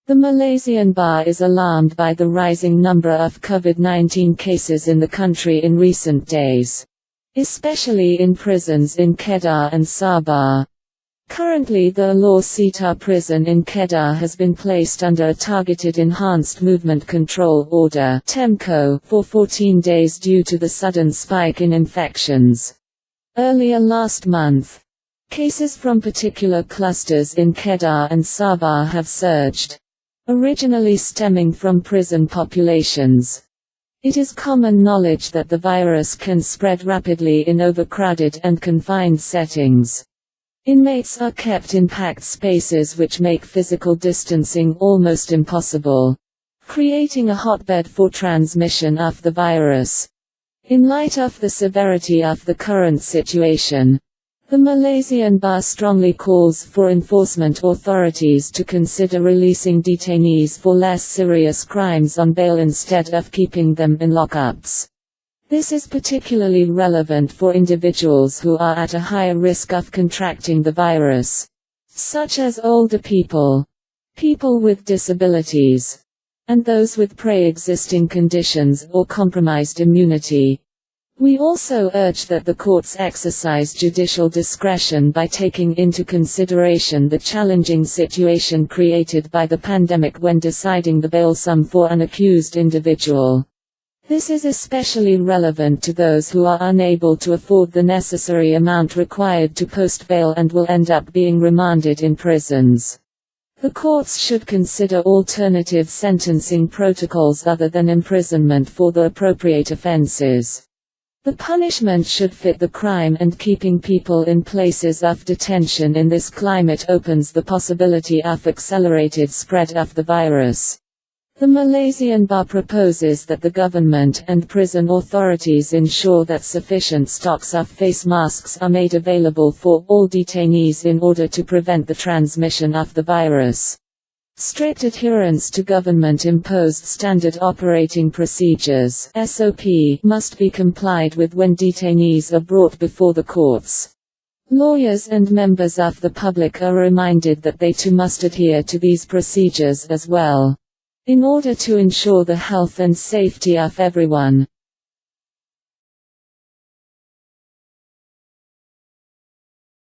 The Malaysian Bar is alarmed by the rising number of COVID-19 cases in the country in recent days, especially in prisons in Kedah and Sabah. Currently, the Alor Setar prison in Kedah has been placed under a targeted Enhanced Movement Control Order (TEMCO) for 14 days due to the sudden spike in infections. Earlier last month, cases from particular clusters in Kedah and Sabah have surged, originally stemming from prison populations. It is common knowledge that the virus can spread rapidly in overcrowded and confined settings. Inmates are kept in packed spaces which make physical distancing almost impossible, creating a hotbed for transmission of the virus. In light of the severity of the current situation, the Malaysian Bar strongly calls for enforcement authorities to consider releasing detainees for less serious crimes on bail instead of keeping them in lockups. This is particularly relevant for individuals who are at a higher risk of contracting the virus, such as older people, people with disabilities, and those with pre-existing conditions or compromised immunity. We also urge that the courts exercise judicial discretion by taking into consideration the challenging situation created by the pandemic when deciding the bail sum for an accused individual. This is especially relevant to those who are unable to afford the necessary amount required to post bail and will end up being remanded in prisons. The courts should consider alternative sentencing protocols other than imprisonment for the appropriate offenses. The punishment should fit the crime, and keeping people in places of detention in this climate opens the possibility of accelerated spread of the virus. The Malaysian Bar proposes that the government and prison authorities ensure that sufficient stocks of face masks are made available for all detainees in order to prevent the transmission of the virus. Strict adherence to government-imposed standard operating procedures (SOP) must be complied with when detainees are brought before the courts. Lawyers and members of the public are reminded that they too must adhere to these procedures as well, in order to ensure the health and safety of everyone.